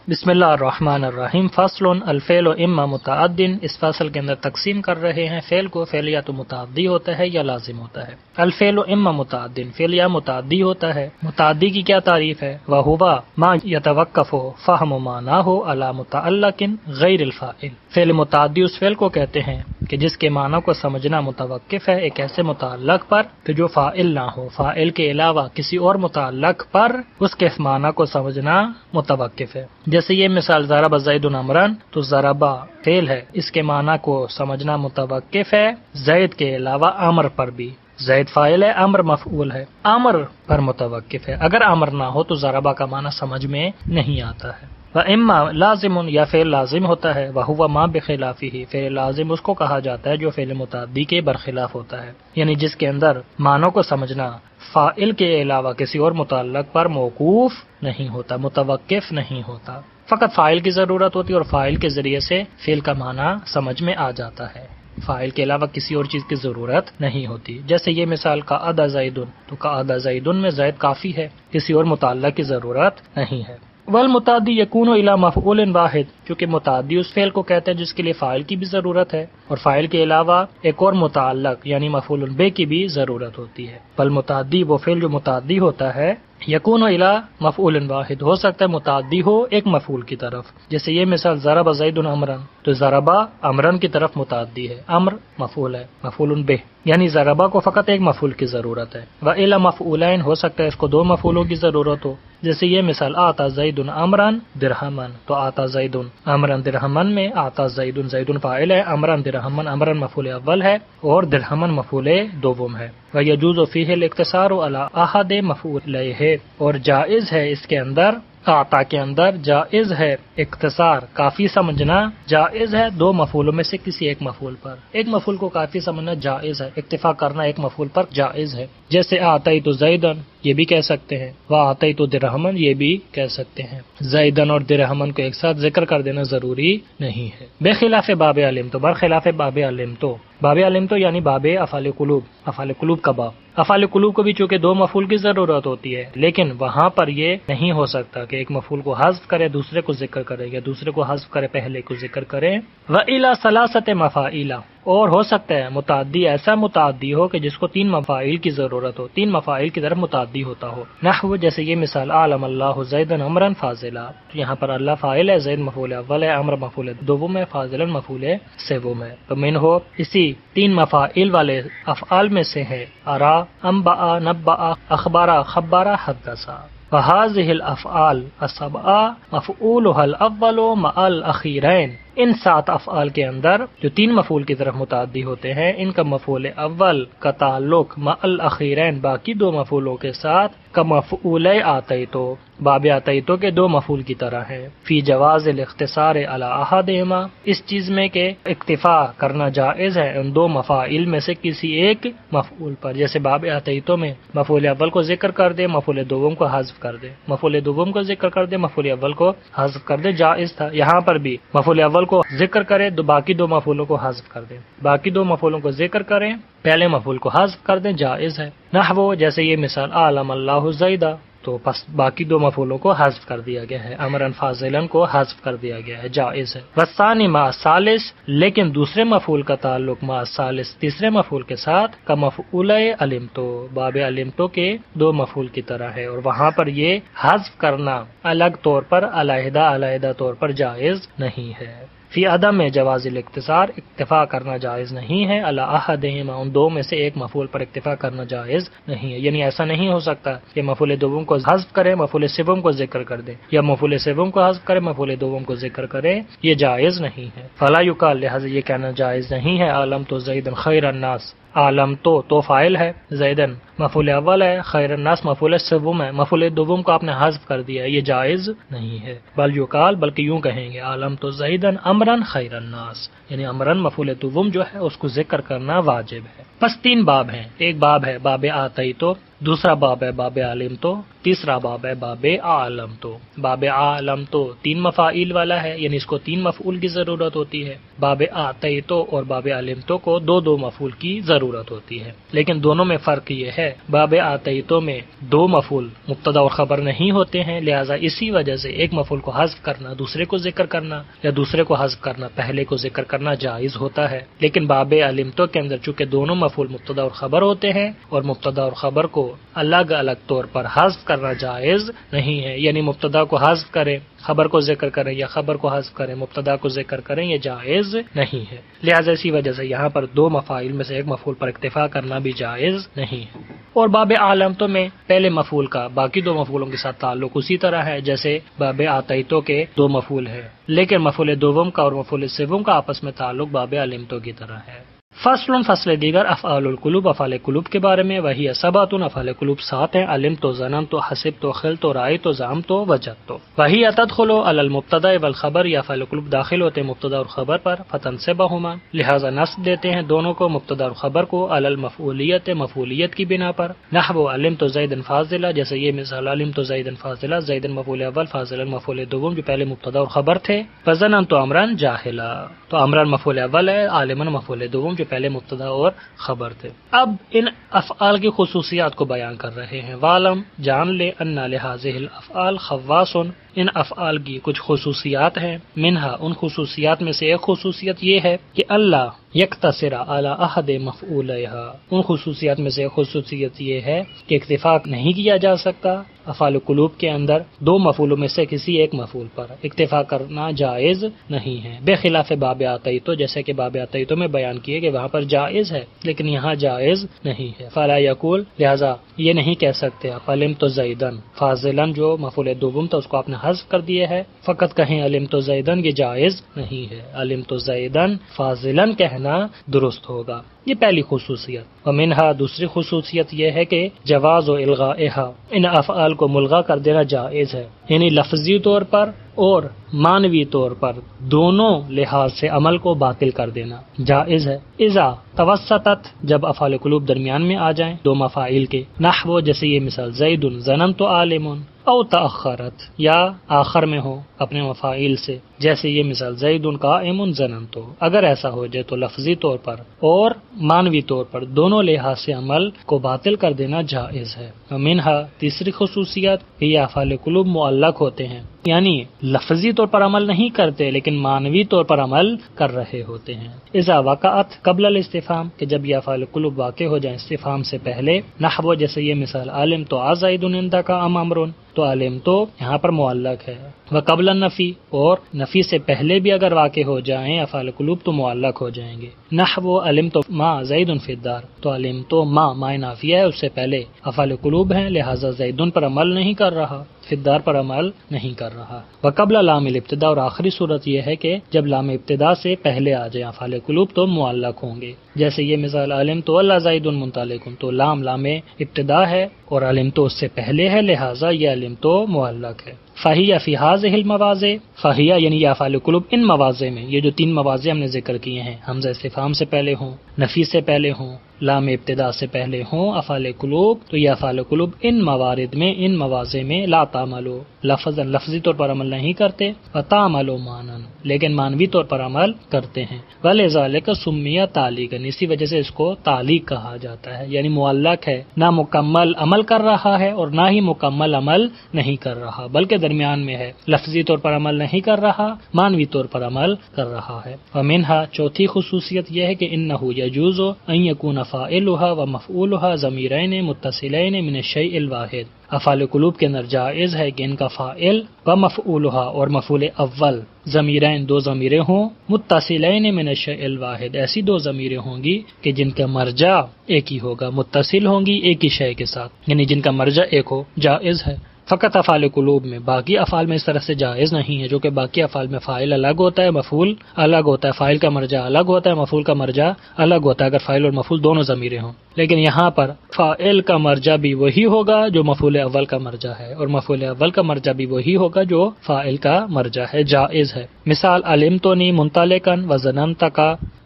بسم اللہ الرحمن الرحیم۔ فصل الفعل اما متعد، اس فصل کے اندر تقسیم کر رہے ہیں فعل کو، فعل یا تو متعدی ہوتا ہے یا لازم ہوتا ہے۔ الفعل اما متعد، فعل یا متعدی ہوتا ہے۔ متعدی کی کیا تعریف ہے؟ وہو ما یتوقف فہم معناہ علی متعلق غیر الفاعل۔ فعل متعدی اس فعل کو کہتے ہیں کہ جس کے معنی کو سمجھنا متوقف ہے ایک ایسے متعلق پر کہ جو فاعل نہ ہو، فاعل کے علاوہ کسی اور متعلق پر اس کے معنی کو سمجھنا متوقف ہے۔ جیسے یہ مثال ضرب زید عمرا، تو ضربہ فعل ہے، اس کے معنی کو سمجھنا متوقف ہے زید کے علاوہ امر پر بھی۔ زید فاعل ہے، امر مفعول ہے، امر پر متوقف ہے۔ اگر امر نہ ہو تو ضربہ کا معنی سمجھ میں نہیں آتا ہے۔ اما لازم، یا فعل لازم ہوتا ہے، وہو ما بخلافہ، فعل لازم اس کو کہا جاتا ہے جو فعل متعدی کے برخلاف ہوتا ہے، یعنی جس کے اندر معنی کو سمجھنا فاعل کے علاوہ کسی اور متعلق پر موقوف نہیں ہوتا، متوقف نہیں ہوتا، فقط فاعل کی ضرورت ہوتی ہے اور فاعل کے ذریعے سے فعل کا معنی سمجھ میں آ جاتا ہے، فاعل کے علاوہ کسی اور چیز کی ضرورت نہیں ہوتی۔ جیسے یہ مثال قعد زید، تو قعد زید میں زید کافی ہے، کسی اور متعلق کی ضرورت نہیں ہے۔ والمتعدی یکون الی مفعول واحد، کیونکہ متعدی اس فعل کو کہتے ہیں جس کے لیے فاعل کی بھی ضرورت ہے اور فاعل کے علاوہ ایک اور متعلق یعنی مفعول بہ کی بھی ضرورت ہوتی ہے۔ والمتعدی وہ فعل جو متعدی ہوتا ہے، یکون الی مفعول واحد، ہو سکتا ہے متعدی ہو ایک مفعول کی طرف۔ جیسے یہ مثال ضرب زید عمرا، تو ضربہ امرن کی طرف متعدی ہے، امر مفعول ہے، مفعول بہ، یعنی ضربہ کو فقط ایک مفعول کی ضرورت ہے۔ والی مفعولین، ہو سکتا ہے اس کو دو مفعولوں کی ضرورت ہو۔ جیسے یہ مثال آتا زید امرن درہمن، تو آتا زید امرن درہمن میں آتا زید، زید فاعل ہے، امرن درہمن، امرن مفعول اول ہے اور درہمن مفعول دوم ہے۔ ویجوز فیہ الاقتصار علی احد مفعولیہ، اور جائز ہے اس کے اندر، آتا کے اندر جائز ہے اختصار، کافی سمجھنا جائز ہے دو مفعولوں میں سے کسی ایک مفعول پر۔ ایک مفعول کو کافی سمجھنا جائز ہے، اکتفا کرنا ایک مفعول پر جائز ہے۔ جیسے آتیت زیدن، یہ بھی کہہ سکتے ہیں، وآتیت درہمن، یہ بھی کہہ سکتے ہیں۔ زیدن اور درہمن کو ایک ساتھ ذکر کر دینا ضروری نہیں ہے۔ بخلاف باب علمت، برخلاف باب علمت، باب علمت یعنی باب افعال قلوب، افعال قلوب کا باب۔ افعال قلوب کو بھی چونکہ دو مفعول کی ضرورت ہوتی ہے، لیکن وہاں پر یہ نہیں ہو سکتا کہ ایک مفعول کو حذف کرے دوسرے کو ذکر کرے یا دوسرے کو حذف کرے پہلے کو ذکر کرے۔ وَإِلَى ثَلَاثَةِ مَفَاعِلَ، اور ہو سکتا ہے متعدی ایسا متعدی ہو کہ جس کو تین مفاعیل کی ضرورت ہو، تین مفاعیل کی طرف متعدی ہوتا ہو۔ نحو، جیسے یہ مثال عالم اللہ زیدن امرا فاضلا، تو یہاں پر اللہ فاعل ہے، زید مفعول اول ہے، امر مفعول دوم ہے، فاضلا مفعول سوم ہے۔ تو من ہو اسی تین مفاعیل والے افعال میں سے ہے ارا، انبأ، نبأ، اخبارا، خبارا، حدثا۔ وهذه الافعال السبعہ مفعولها الاول مع الاخیرین، ان سات افعال کے اندر جو تین مفعول کی طرف متعدی ہوتے ہیں، ان کا مفعول اول کا تعلق مع الاخیرین باقی دو مفعولوں کے ساتھ کمفعول آتیتو، باب آتیتو کے دو مفعول کی طرح ہے۔ فی جواز الاختصار علی احدہما، اس چیز میں کہ اکتفا کرنا جائز ہے ان دو مفاعیل میں سے کسی ایک مفعول پر۔ جیسے باب آتیتو میں مفعول اول کو ذکر کر دے، مفعول دوم کو حذف کر دے، مفعول دوم کو ذکر کر دے، مفعول اول کو حذف کر دے، جائز تھا۔ یہاں پر بھی مفعول اول کو ذکر کرے تو باقی دو مفعولوں کو حذف کر دیں، باقی دو مفعولوں کو ذکر کریں پہلے مفعول کو حذف کر دیں، جائز ہے۔ نحو، جیسے یہ مثال عالم اللہ زیدہ، تو پس باقی دو مفعولوں کو حذف کر دیا گیا ہے، امرا فاضلا کو حذف کر دیا گیا ہے، جائز ہے۔ والثانی مع الثالث، لیکن دوسرے مفعول کا تعلق مع الثالث تیسرے مفعول کے ساتھ کا مفعول علمتو، باب علمتو کے دو مفعول کی طرح ہے، اور وہاں پر یہ حذف کرنا الگ طور پر علیحدہ طور پر جائز نہیں ہے۔ فی عدم جواز الاختصار، اکتفا کرنا جائز نہیں ہے، علی احدہما، ان دو میں سے ایک مفعول پر اکتفا کرنا جائز نہیں ہے، یعنی ایسا نہیں ہو سکتا کہ مفعول دوم کو حذف کرے مفعول سوم کو ذکر کر دے، یا مفعول سوم کو حذف کرے مفعول دوم کو ذکر کرے، یہ جائز نہیں ہے۔ فلا یقال، لہذا یہ کہنا جائز نہیں ہے عالم تو زیدن خیر الناس، عالم تو فاعل ہے، زیدن مفعول اول ہے، خیر الناس مفعول سوم ہے، مفعول دوم کو آپ نے حذف کر دیا ہے، یہ جائز نہیں ہے۔ بل یقال، بلکہ یوں کہیں گے عالم تو زیدن امرا خیر الناس، یعنی امرن مفعول دوم جو ہے اس کو ذکر کرنا واجب ہے۔ بس تین باب ہیں، ایک باب ہے باب آتیتو، دوسرا باب ہے باب علم تو، تیسرا باب ہے باب عالم تو۔ باب عالم تو 3 مفاعیل والا ہے، یعنی اس کو 3 مفعول کی ضرورت ہوتی ہے۔ باب آتیتو اور باب علمتو کو 2 مفعول کی ضرورت ہوتی ہے، لیکن دونوں میں فرق یہ ہے، باب آتیتو میں 2 مفعول مبتدا اور خبر نہیں ہوتے ہیں، لہٰذا اسی وجہ سے ایک مفعول کو حذف کرنا دوسرے کو ذکر کرنا یا دوسرے کو حذف کرنا پہلے کو ذکر کرنا جائز ہوتا ہے۔ لیکن باب علمتو کے اندر چونکہ دونوں مفعول مبتدا اور خبر ہوتے ہیں اور مبتدا اور خبر کو الگ الگ طور پر حذف کرنا جائز نہیں ہے، یعنی مبتدا کو حذف کریں خبر کو ذکر کریں یا خبر کو حذف کریں مبتدا کو ذکر کریں، یہ جائز نہیں ہے۔ لہٰذا اسی وجہ سے یہاں پر 2 مفاعیل میں سے ایک مفعول پر اکتفا کرنا بھی جائز نہیں ہے۔ اور باب عالمتو میں پہلے مفعول کا باقی 2 مفعولوں کے ساتھ تعلق اسی طرح ہے جیسے باب آتیتو کے 2 مفعول ہے، لیکن مفعول دوم کا اور مفعول سوم کا آپس میں تعلق باب علمتو کی طرح ہے۔ فصل دیگر افعال القلوب، افعال قلوب کے بارے میں، وہی سبعۃ، افعال قلوب 7 ہیں، علم تو، ظنن تو، حسب تو، خل تو، رائے تو، زعم تو، وجد تو۔ وہی تدخل علی المبتدا والخبر، یا افعال قلوب داخل ہوتے ہیں مبتدا اور خبر پر، فتنصبہما، لہذا نصب دیتے ہیں دونوں کو مبتدا اور خبر کو، علی المفعولیت، مفعولیت کی بنا پر، نحو علم تو زید فاضلہ، جیسے یہ مثال علم تو زید فاضلہ، زید مفعول اول، فاضلہ مفعول دوم جو پہلے مبتدا اور خبر تھے، فظنن تو امرن جاہلا، تو امرن مفعول اول ہے، عالمن مفعول دوم جو پہلے مبتدا اور خبر تھے۔ اب ان افعال کی خصوصیات کو بیان کر رہے ہیں۔ وعلم، جان لے، ان لہذہ الافعال خواص، ان افعال کی کچھ خصوصیات ہیں، منہا، ان خصوصیات میں سے ایک خصوصیت یہ ہے کہ اللہ یکتصر علی احد مفعولہا، ان خصوصیات میں سے ایک خصوصیت یہ ہے کہ اکتفا نہیں کیا جا سکتا افعال قلوب کے اندر 2 مفعولوں میں سے کسی ایک مفعول پر، اکتفا کرنا جائز نہیں ہے، بے خلاف باب آتیتو، جیسے کہ باب آتیتو میں بیان کیے کہ وہاں پر جائز ہے لیکن یہاں جائز نہیں ہے۔ فلا یقول، لہذا یہ نہیں کہہ سکتے آپ علم تو زیدن فاضلن، جو مفعول دوم تھا اس کو آپ نے حذف کر دیا ہے، فقط کہیں علم تو زیدن، یہ جائز نہیں ہے، علم تو زیدن فاضلن کہنا درست ہوگا۔ یہ پہلی خصوصیت۔ ومنہا، دوسری خصوصیت یہ ہے کہ جواز و الغائہا، ان افعال کو ملغا کر دینا جائز ہے، یعنی لفظی طور پر اور معنوی طور پر دونوں لحاظ سے عمل کو باطل کر دینا جائز ہے۔ اذا توسطت، جب افعال قلوب درمیان میں آ جائیں 2 مفاعیل کے، نحو، جیسے یہ مثال زید ظننت عالم، او تأخرت، یا آخر میں ہو اپنے مفاعیل سے، جیسے یہ مثال زید قائم ظننت، اگر ایسا ہو جائے تو لفظی طور پر اور معنوی طور پر دونوں لحاظ سے عمل کو باطل کر دینا جائز ہے۔ منہا، تیسری خصوصیت، یہ افعال قلوب معلق ہوتے ہیں، یعنی لفظی طور پر عمل نہیں کرتے لیکن معنوی طور پر عمل کر رہے ہوتے ہیں۔ اذا وقعت قبل الاستفہام، کہ جب یہ افعال قلوب واقع ہو جائیں استفہام سے پہلے، نحو، جیسے یہ مثال عالم تو زید عندک ام امر، تو عالم تو یہاں پر معلق ہے، وقبل النفی، اور نفی سے پہلے بھی اگر واقع ہو جائیں افعال قلوب تو معلق ہو جائیں گے، نحو علم تو ما زید فی الدار، تو علم تو ما نافیہ ہے، اس سے پہلے افعال قلوب ہیں لہذا زیدن پر عمل نہیں کر رہا، فدار پر عمل نہیں کر رہا۔ وقبل لام الابتدا، اور آخری صورت یہ ہے کہ جب لام ابتدا سے پہلے آ جائیں افعال قلوب تو معلق ہوں گے، جیسے یہ مثال علم تو اللہ زید منطلق، تو لام ابتدا ہے اور علم تو اس سے پہلے ہے لہذا یہ علم تو معلق ہے۔ فہیہ فی ہذہ المواضع، فہیہ یعنی یہ افعال قلوب ان مواضع میں، یہ جو 3 مواضع ہم نے ذکر کیے ہیں، حمزہ استفہام سے پہلے ہوں، نفی سے پہلے ہوں، لام ابتدا سے پہلے ہوں افعال قلوب، تو یہ افعال قلوب ان موارد میں، ان مواضع میں لا تعملو، لفظی طور پر عمل نہیں کرتے، وتعملو معنن، لیکن معنوی طور پر عمل کرتے ہیں، ولذالک سمیہ تعلیقا، اسی وجہ سے اس کو تعلیق کہا جاتا ہے، یعنی معلق ہے، نہ مکمل عمل کر رہا ہے اور نہ ہی مکمل عمل نہیں کر رہا بلکہ درمیان میں ہے، لفظی طور پر عمل نہیں کر رہا، معنوی طور پر عمل کر رہا ہے۔ ومنہا، چوتھی خصوصیت یہ ہے کہ انہ یجوز ان یکون فاعلها ومفعولها ضمیرین متصلین من الشیء الواحد، افعال قلوب کے اندر جائز ہے کہ ان کا فاعل و مفعولها اور مفعول اول ضمیرین 2 ضمیریں ہوں، متصلین من الشیء الواحد، ایسی 2 ضمیریں ہوں گی کہ جن کا مرجع ایک ہی ہوگا، متصل ہوں گی ایک ہی شے کے ساتھ، یعنی جن کا مرجع ایک ہو، جائز ہے۔ فقط افعال قلوب میں، باقی افعال میں اس طرح سے جائز نہیں ہے، جو کہ باقی افعال میں فاعل الگ ہوتا ہے، مفعول الگ ہوتا ہے، فاعل کا مرجع الگ ہوتا ہے، مفعول کا مرجع الگ ہوتا ہے اگر فاعل اور مفعول دونوں ضمیریں ہوں، لیکن یہاں پر فاعل کا مرجع بھی وہی ہوگا جو مفعول اول کا مرجع ہے، اور مفعول اول کا مرجع بھی وہی ہوگا جو فاعل کا مرجع ہے، جائز ہے۔ مثال علمتنی منطلقا وظننتک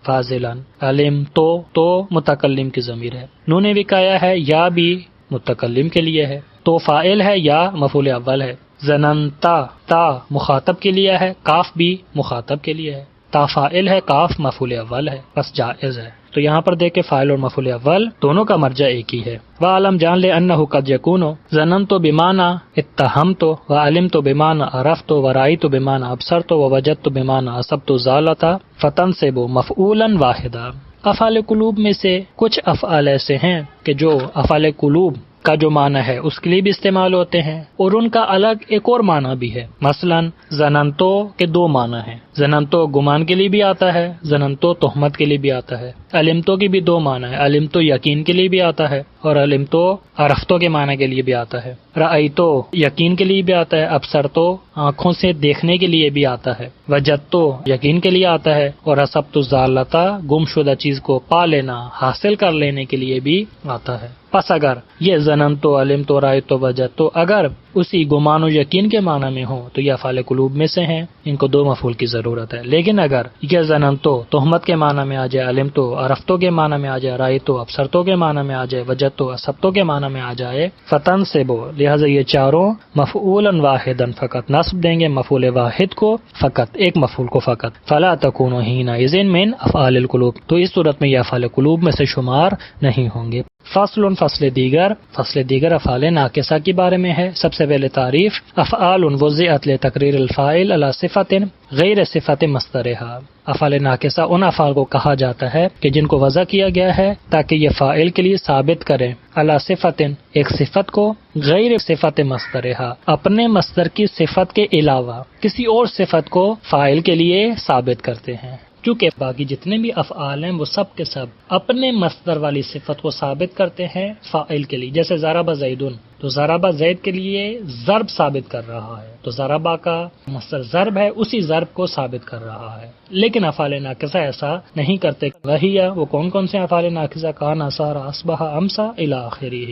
فاضلا، علم تو متکلم کی ضمیر ہے، نون وقایہ ہے، یا بھی متکلم کے لیے ہے، تو فاعل ہے یا مفعول اول ہے۔ ظننتا، تا مخاطب کے لیے ہے، کاف بھی مخاطب کے لیے ہے، تا فاعل ہے، کاف مفعول اول ہے، بس جائز ہے۔ تو یہاں پر دیکھ کے فاعل اور مفعول اول دونوں کا مرجع ایک ہی ہے۔ وَعَلَمْ جان لے انہ قد یکون ظننت بمعنی اتہمت وعلمت بمعنی عرفت ورأیت بمعنی ابصرت ووجدت بمعنی اصبت ضالۃ فتنصب مفعولا واحدا۔ افعال قلوب میں سے کچھ افعال ایسے ہیں کہ جو افعال قلوب کا جو معنی ہے اس کے لیے بھی استعمال ہوتے ہیں، اور ان کا الگ ایک اور معنی بھی ہے۔ مثلا ظننتو کے دو معنی ہیں، ظننتو گمان کے لیے بھی آتا ہے، ظننتو تہمت کے لیے بھی آتا ہے۔ علمتو کی بھی دو معنی ہے، علمتو یقین کے لیے بھی آتا ہے اور علمتو عرفتو کے معنی کے لیے بھی آتا ہے۔ رأیتو یقین کے لیے بھی آتا ہے، ابصرتو آنکھوں سے دیکھنے کے لیے بھی آتا ہے، وجدتو یقین کے لیے آتا ہے، اور اصبت الضالۃ گم شدہ چیز کو پا لینا، حاصل کر لینے کے لیے بھی آتا ہے۔ پس اگر یہ ظننتو، علمتو، رأیتو، وجدتو اگر اسی گمان و یقین کے معنی میں ہوں تو یہ افعال قلوب میں سے ہیں، ان کو دو مفعول کی ضرورت ہے۔ لیکن اگر یہ ظننتو تہمت کے معنی میں آ جائے، علمتو عرفتو کے معنی میں آ جائے، رأیتو ابصرتو کے معنی میں آ جائے، وجدتو اصبتو کے معنی میں آ جائے، فتنصب لہذا یہ چاروں مفعولا واحدا فقط نصب دیں گے مفعول واحد کو، فقط ایک مفعول کو فقط۔ فلا تکون حینئذ من افعال القلوب، تو اس صورت میں یہ افعال قلوب میں سے شمار نہیں ہوں گے۔ فصل فصل دیگر افعال ناقصہ کے بارے میں ہے۔ سب سے پہلے تعریف، افعال وضعت لتقریر الفاعل علی صفت غیر صفت مصدرها۔ افعال ناقصہ ان افعال کو کہا جاتا ہے کہ جن کو وضع کیا گیا ہے تاکہ یہ فاعل کے لیے ثابت کریں علی صفت ایک صفت کو، غیر صفت مصدرها اپنے مصدر کی صفت کے علاوہ کسی اور صفت کو فاعل کے لیے ثابت کرتے ہیں۔ کیونکہ باقی جتنے بھی افعال ہیں وہ سب کے سب اپنے مصدر والی صفت کو ثابت کرتے ہیں فاعل کے لیے۔ جیسے ضرب زیدن، تو ضرب زید کے لیے ضرب ثابت کر رہا ہے، تو ضرب کا مصدر ضرب ہے، اسی ضرب کو ثابت کر رہا ہے۔ لیکن افعال ناقصہ ایسا نہیں کرتے۔ وہی وہ کون کون سے افعال ناقصہ؟ کان، صار، اصبح، امسا الی آخرہ۔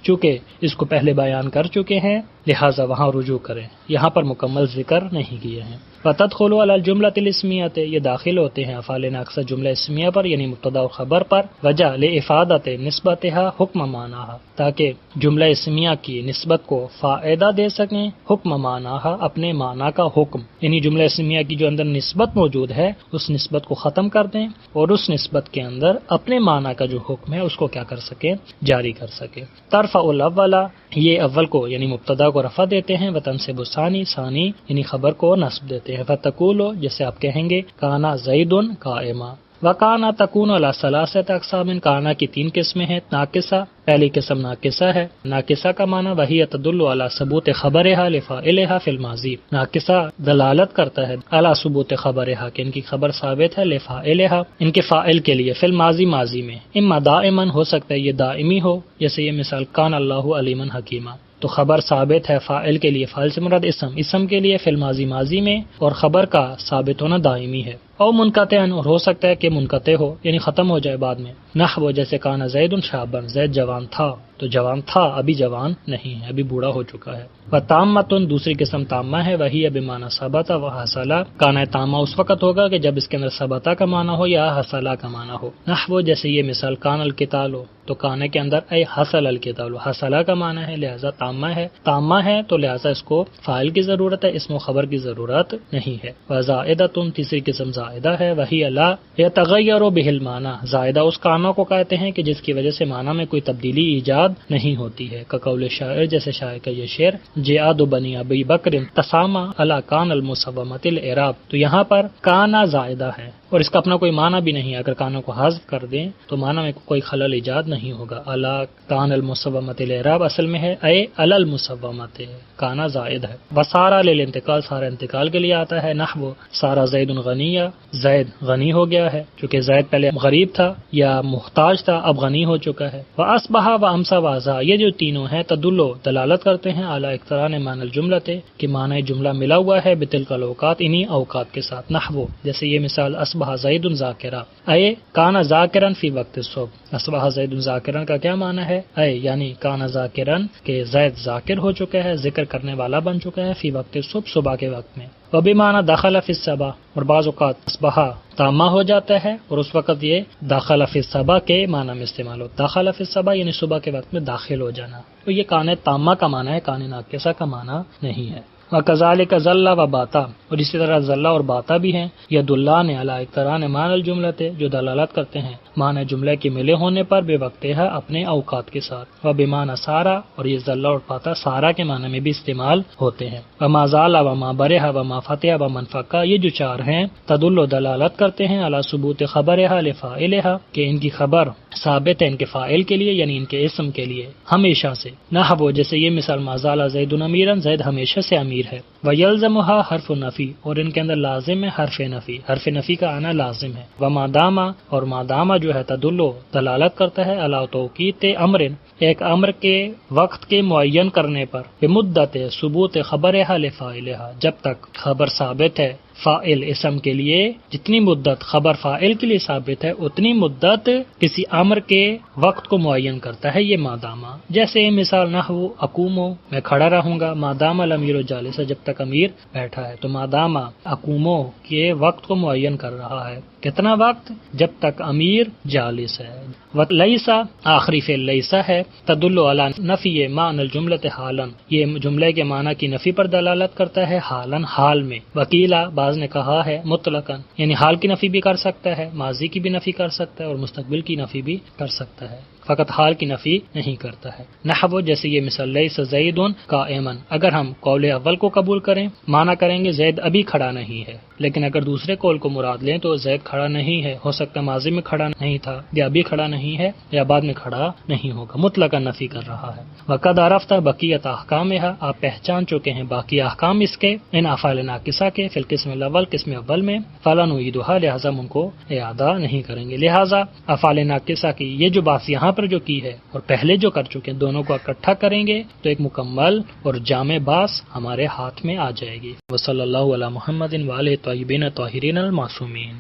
چونکہ اس کو پہلے بیان کر چکے ہیں لہٰذا وہاں رجوع کریں، یہاں پر مکمل ذکر نہیں کیے ہیں۔ وتدخل علی الجملۃ الاسمیۃ، یہ داخل ہوتے ہیں افعال ناقصہ جملہ اسمیہ پر یعنی مبتدا و خبر پر، وجہ لافادۃ نسبتها حکم معناها، تاکہ جملہ اسمیہ کی نسبت کو فائدہ دے سکیں، حکم معناها اپنے معنی کا حکم، یعنی جملہ اسمیہ کی جو اندر نسبت موجود ہے اس نسبت کو ختم کر دیں اور اس نسبت کے اندر اپنے معنی کا جو حکم ہے اس کو کیا کر سکیں؟ جاری کر سکیں۔ ترفع الاول، یہ اول کو یعنی مبتدا کو رفع دیتے ہیں، وتنصب الثانی، ثانی یعنی خبر کو نصب دیتے ہیں۔ فتقول، جیسے آپ کہیں گے کانا زید قائما، وکانا تکون علی ثلاثۃ اقسام، کانا کی تین قسمیں ہیں ناقصہ۔ پہلی قسم ناقصہ ہے، ناقصہ کا معنی وہی تدل علی ثبوت خبرها لفاعلها فی الماضی، ناقصہ دلالت کرتا ہے علی ثبوت خبرها کہ ان کی خبر ثابت ہے لفاعلها ان کے فاعل کے لیے، فی الماضی ماضی میں، اما دائما ہو سکتا ہے یہ دائمی ہو، جیسے یہ مثال کان اللہ علیما حکیما، تو خبر ثابت ہے فاعل کے لیے، فاعل سے مراد اسم کے لیے فی الماضی ماضی میں، اور خبر کا ثابت ہونا دائمی ہے۔ او منقطع، اور ہو سکتا ہے کہ منقطع ہو یعنی ختم ہو جائے بعد میں، نحو جیسے کانا زید شابا، زید جوان تھا، تو جوان تھا ابھی جوان نہیں ہے، ابھی بوڑھا ہو چکا ہے۔ وتامۃ، دوسری قسم تامہ ہے، وہی بمعنی ثبت و حصل، کانا تامہ اس وقت ہوگا کہ جب اس کے اندر ثبت کا معنی ہو یا حصل کا معنی ہو، نحو جیسے یہ مثال کان القتال، تو کانے کے اندر اے حصل القتال، حصل کا معنی ہے لہذا تامہ ہے تو لہذا اس کو فاعل کی ضرورت ہے، اسم و خبر کی ضرورت نہیں ہے۔ وزائدۃ، تیسری قسم زائدہ ہے، وہی لا یتغیر بہ المعنی، زائدہ اس کانوں کو کہتے ہیں کہ جس کی وجہ سے معنی میں کوئی تبدیلی ایجاد نہیں ہوتی ہے، کقول شاعر، جیسے شاعر کا یہ شعر، جیاد بنی ابی بکر تسامہ علی کان المصومۃ الاعراب، تو یہاں پر کانا زائدہ ہے اور اس کا اپنا کوئی معنی بھی نہیں ہے، اگر کانوں کو حذف کر دیں تو معنی میں کوئی خلل ایجاد نہیں ہوگا۔ علی کان المصومۃ الاعراب اصل میں ہے اے علی المصومۃ، کانا زائد ہے۔ وسارا للانتقال، سارا انتقال کے لیے آتا ہے، نحو سارا زید غنیہ، زید غنی ہو گیا ہے، چونکہ زید پہلے غریب تھا یا محتاج تھا، اب غنی ہو چکا ہے۔ واصبح وامسا وازا، یہ جو تینوں ہیں تدلو دلالت کرتے ہیں اعلی اقتران معنی الجملۃ کہ معنی جملہ ملا ہوا ہے بتلک الاوقات، انہی اوقات کے ساتھ، نحو جیسے یہ مثال اصبح زید ذاکرا، اے کانا ذاکرا فی وقت الصبح، اصبح زید ذاکرا کا کیا معنی ہے؟ اے یعنی کانا ذاکرا کہ زید ذاکر ہو چکا ہے، ذکر کرنے والا بن چکا ہے، فی وقت الصبح، صبح کے وقت میں۔ وہ بیمانہ داخلہ فی الصبا، اور بعض اوقات اصبحہ تامہ ہو جاتا ہے اور اس وقت یہ داخلہ فی الصبا کے معنی میں استعمال ہوتا ہے۔ داخلہ فی الصبا یعنی صبح کے وقت میں داخل ہو جانا، تو یہ کان تامہ کا معنی ہے، کان ناقصہ کا معنی نہیں ہے۔ وَكَذَلِكَ ذَلَّ وَبَاتَ، اور اسی طرح ذلہ اور باتا بھی ہیں، یہ دلان علی اقتران معنی الجملۃ، جو دلالت کرتے ہیں معنی جملے کے ملے ہونے پر بے وقتہ اپنے اوقات کے ساتھ۔ وَبِمَعنَ سارا، اور یہ ذلہ اور باتا سارا کے معنی میں بھی استعمال ہوتے ہیں۔ وَمَا زَالَ وَمَا بَرِحَ وَمَا فَتِحَ وَمَا انفَكَّ، یہ جو چار ہیں تدل و دلالت کرتے ہیں علی ثبوت خبرها لفاعلها، کہ ان کی خبر ثابت ہے ان کے فاعل کے لیے، یعنی ان کے اسم کے لیے ہمیشہ سے۔ نحو، جیسے یہ مثال ما زال زید امیرا، زید ہمیشہ سے امیر ہے۔ وَيَلْزَمُهَا حرف النفی، اور ان کے اندر لازم ہے حرف نفی، حرف نفی کا آنا لازم ہے۔ وما داما، اور ما داما جو ہے تدلو دلالت کرتا ہے علی توقیت امر، ایک امر کے وقت کے معین کرنے پر، بمدت ثبوت خبرها لفاعلها، جب تک خبر ثابت ہے فاعل اسم کے لیے، جتنی مدت خبر فاعل کے لیے ثابت ہے اتنی مدت کسی امر کے وقت کو معین کرتا ہے یہ مادامہ۔ جیسے مثال نحو اقومو، میں کھڑا رہوں گا، مادام الامیر جالسا، جب تک امیر بیٹھا ہے، تو مادامہ اقومو کے وقت کو معین کر رہا ہے، کتنا وقت؟ جب تک امیر جالس ہے۔ لیسا، آخری فعل لیسا ہے، تدل علی نفی معنی الجملۃ حالا، یہ جملے کے معنی کی نفی پر دلالت کرتا ہے حالا، حال میں۔ وکیلا، بعض نے کہا ہے مطلقاً، یعنی حال کی نفی بھی کر سکتا ہے، ماضی کی بھی نفی کر سکتا ہے اور مستقبل کی نفی بھی کر سکتا ہے، فقط حال کی نفی نہیں کرتا ہے۔ نحو، جیسے یہ مثال لیس زید قائما، اگر ہم قول اول کو قبول کریں معنی کریں گے زید ابھی کھڑا نہیں ہے، لیکن اگر دوسرے قول کو مراد لیں تو زید کھڑا نہیں ہے، ہو سکتا ہے ماضی میں کھڑا نہیں تھا، یا ابھی کھڑا نہیں ہے، یا بعد میں کھڑا نہیں ہوگا، مطلقاً نفی کر رہا ہے۔ وقد عرفت بقیت احکامها، آپ پہچان چکے ہیں باقی احکام اس کے، ان افعال ناقصہ کے، فی القسم الاول، قسم اول میں، فلا نعیدها، لہذا ان کو اعادہ نہیں کریں گے۔ لہذا افعال ناقصہ کی یہ جو بات یہاں پر جو کی ہے اور پہلے جو کر چکے ہیں، دونوں کو اکٹھا کریں گے تو ایک مکمل اور جامع باس ہمارے ہاتھ میں آ جائے گی۔ وصلی اللہ علی محمد وآلہ الطیبین الطاہرین المعصومین۔